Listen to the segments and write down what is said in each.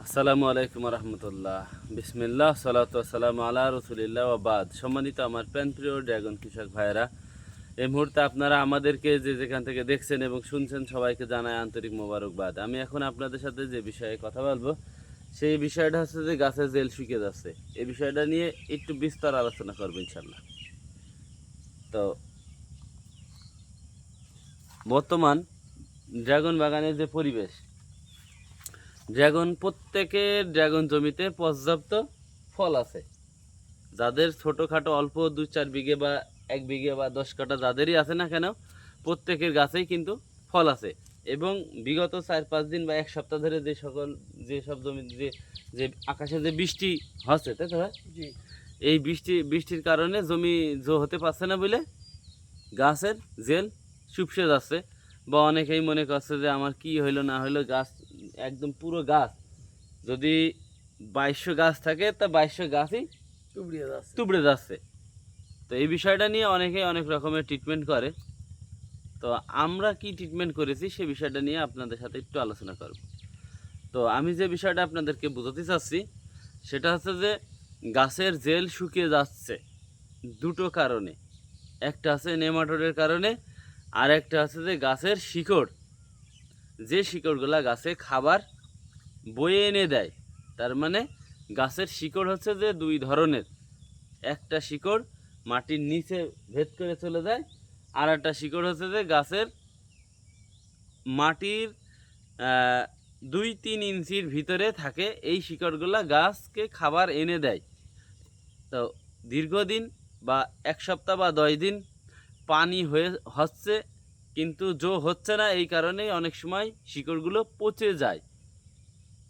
আসসালামু আলাইকুম রহমতুল্লাহ। বিসমিল্লাহ সালাতু ওয়াসসালামু আলা রাসূলিল্লাহ ওয়া বাদ। সম্মানিত আমার প্রিয় ড্রাগন কৃষক ভাইয়েরা, এই মুহূর্তে আপনারা আমাদেরকে যে যেখান থেকে দেখছেন এবং শুনছেন সবাইকে জানাই আন্তরিক মোবারকবাদ। আমি এখন আপনাদের সাথে যে বিষয়ে কথা বলবো সেই বিষয়টা হচ্ছে যে গাছের জেল শুকিয়ে যাচ্ছে। এই বিষয়টা নিয়ে একটু বিস্তার আলোচনা করবো ইনশাল্লাহ। তো বর্তমান ড্রাগন বাগানের যে পরিবেশ, প্রত্যেকের ড্রাগন জমিতে পর্যাপ্ত ফল আছে। যাদের ছোটোখাটো অল্প 2-4 বিঘে বা 1 বিঘে বা 10 কাঠা যাদেরই আছে না কেন, প্রত্যেকের গাছেই কিন্তু ফল আছে। এবং বিগত 4-5 দিন বা 1 সপ্তাহ ধরে যেসব জমি যে আকাশে যে বৃষ্টি হচ্ছে, তাই তো ভাই? জি। এই বৃষ্টির কারণে জমি হতে পারছে না বলে গাছের জেল শুকিয়ে যাচ্ছে। বা অনেকেই মনে করছে যে আমার কি হইলো না হইলো, গাছ একদম পুরো গাছ যদি 2200 গাছ থাকে তা 2200 গাছই তুবড়ে যাচ্ছে। তো এই বিষয়টা নিয়ে অনেকেই অনেক রকমের ট্রিটমেন্ট করে। তো আমরা কি ট্রিটমেন্ট করেছি সে বিষয়টা নিয়ে আপনাদের সাথে একটু আলোচনা করব। তো আমি যে বিষয়টা আপনাদেরকে বোঝাতে চাচ্ছি সেটা হচ্ছে যে গাছের জেল শুকিয়ে যাচ্ছে দুটো কারণে। একটা আছে নেমাটোডের কারণে, আর একটা আছে যে গাছের শিকড়, যে শিকড়গুলা গাছে খাবার বয়ে এনে দেয়। তার মানে গাছের শিকড় হচ্ছে যে দুই ধরনের। একটা শিকড় মাটির নিচে ভেদ করে চলে যায়, আর একটা শিকড় হচ্ছে যে গাছের মাটির 2-3 ইঞ্চির ভিতরে থাকে। এই শিকড়গুলা গাছকে খাবার এনে দেয়। তো দীর্ঘদিন বা 1 সপ্তাহ বা 10 দিন পানি হচ্ছে কিন্তু হচ্ছে না, এই কারণেই অনেক সময় শিকড়গুলো পচে যায়।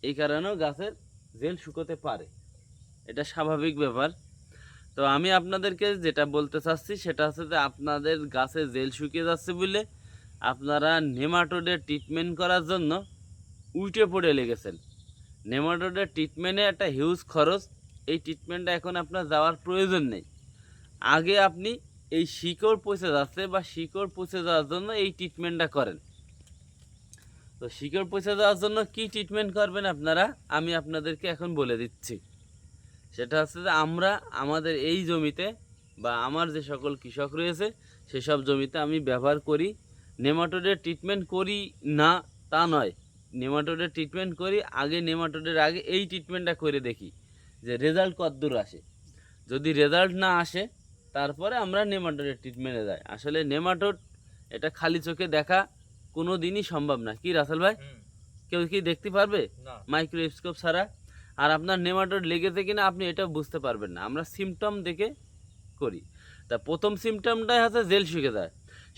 এই কারণেও গাছের জেল শুকোতে পারে, এটা স্বাভাবিক ব্যাপার। তো আমি আপনাদেরকে যেটা বলতে চাচ্ছি সেটা হচ্ছে যে আপনাদের গাছে জেল শুকিয়ে যাচ্ছে বলে আপনারা নেমাটোডের ট্রিটমেন্ট করার জন্য উল্টে পড়ে লেগেছেন। নেমাটোডের ট্রিটমেন্টে একটা হিউজ খরচ। এই ট্রিটমেন্টটা এখন আপনার যাওয়ার প্রয়োজন নেই। আগে আপনি এই শিকড় পচে যাচ্ছে বা শিকড় পচে যাওয়ার জন্য এই ট্রিটমেন্টটা করেন। তো শিকড় পচে যাওয়ার জন্য কি ট্রিটমেন্ট করবেন আপনারা, আমি আপনাদেরকে এখন বলে দিচ্ছি। সেটা হচ্ছে যে আমরা আমাদের এই জমিতে বা আমার যে সকল কৃষক রয়েছে সেসব জমিতে আমি ব্যবহার করি। নেমাটোডের ট্রিটমেন্ট করি না তা নয়, নেমাটোডের ট্রিটমেন্ট করি। নেমাটোডের আগে এই ট্রিটমেন্টটা করে দেখি যে রেজাল্ট কতদূর আসে। যদি রেজাল্ট না আসে তারপরে আমরা নেমাটোডের ট্রিটমেন্টে যাই। আসলে নেমাটোড এটা খালি চোখে দেখা কোনো দিনই সম্ভব না, কি রাসেল ভাই? কেউ কি দেখতে পারবে মাইক্রোস্কোপ ছাড়া? আর আপনার নেমাটোড লেগেছে কিনা আপনি এটা বুঝতে পারবেন না। আমরা সিমটম দেখে করি। তা প্রথম সিমটমটাই হচ্ছে জেল শুকে যায়।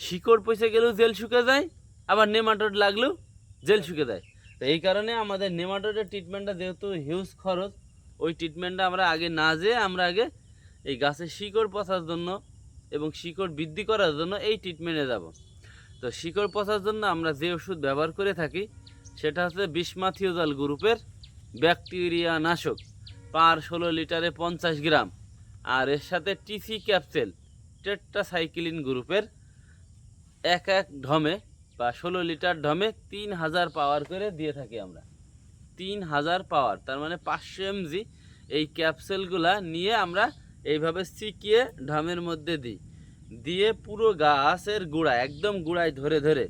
শিকড় পচে গেলেও জেল শুকে যায়, আবার নেমাটোড লাগলেও জেল শুকে যায়। তো এই কারণে আমাদের নেমাটোডের ট্রিটমেন্টটা যেহেতু হিউজ খরচ, ওই ট্রিটমেন্টটা আমরা আগে না যেয়ে আমরা আগে এই গাছের শিকড় পচার জন্য এবং শিকড় বৃদ্ধি করার জন্য এই ট্রিটমেন্টে যাব। তো শিকড় পচার জন্য আমরা যে ওষুধ ব্যবহার করে থাকি সেটা হচ্ছে বিসমাথিওজাল গ্রুপের ব্যাকটেরিয়া নাশক, পার 16 লিটারে 50 গ্রাম। আর এর সাথে টিসি ক্যাপসেল টেট্রাসাইক্লিন গ্রুপের এক ঢমে বা 16 লিটার ঢমে 3000 পাওয়ার করে দিয়ে থাকি আমরা। 3000 পাওয়ার, তার মানে 500 mg এই ক্যাপসুলগুলা নিয়ে আমরা এইভাবে চিকিয়ে ঢমের মধ্যে দিয়ে পুরো গাছের গোড়ায় একদম গোড়ায় ধরে ধরে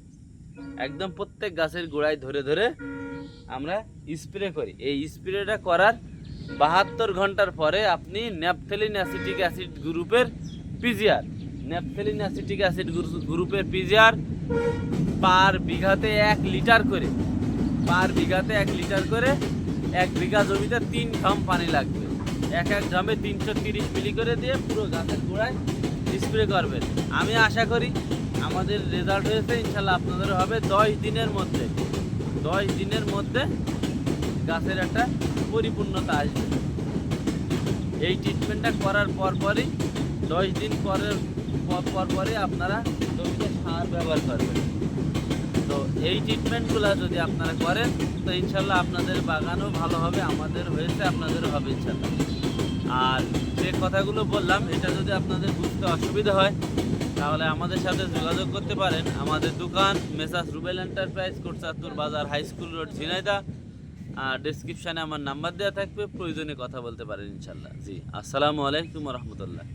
একদম প্রত্যেক গাছের গোড়ায় ধরে ধরে আমরা স্প্রে করি। এই স্প্রেটা করার 72 ঘন্টার পরে আপনি ন্যাপথেলিন অ্যাসিটিক অ্যাসিড গ্রুপের পিজিআর পার বিঘাতে 1 লিটার করে 1 বিঘা জমিতে 3 ড্রাম পানি লাগবে। এক ড্রামে 330 মিলি করে দিয়ে পুরো গাছের গোড়ায় স্প্রে করবেন। আমি আশা করি আমাদের রেজাল্ট হয়েছে, ইনশাল্লাহ আপনাদের হবে 10 দিনের মধ্যে গাছের একটা পরিপূর্ণতা আসবে। এই ট্রিটমেন্টটা করার পরপরই 10 দিন পরে আপনারা জমিতে সার ব্যবহার করবেন। তো এই ট্রিটমেন্টগুলো যদি আপনারা করেন তো ইনশাল্লাহ আপনাদের বাগানও ভালো হবে, আমাদের হয়েছে আপনাদেরও হবে ইনশাল্লাহ। আর যে কথাগুলো বললাম এটা যদি আপনাদের বুঝতে অসুবিধা হয় তাহলে আমাদের সাথে যোগাযোগ করতে পারেন। আমাদের দোকান মেসার্স রুবেল এন্টারপ্রাইজ, কোটচাঁদপুর বাজার, হাই স্কুল রোড, ঝিনাইদহ। ডেসক্রিপশানে আমার নাম্বার দেওয়া থাকবে, প্রয়োজনে কথা বলতে পারেন ইনশাল্লাহ। জি, আসসালামু আলাইকুম রহমতুল্লাহ।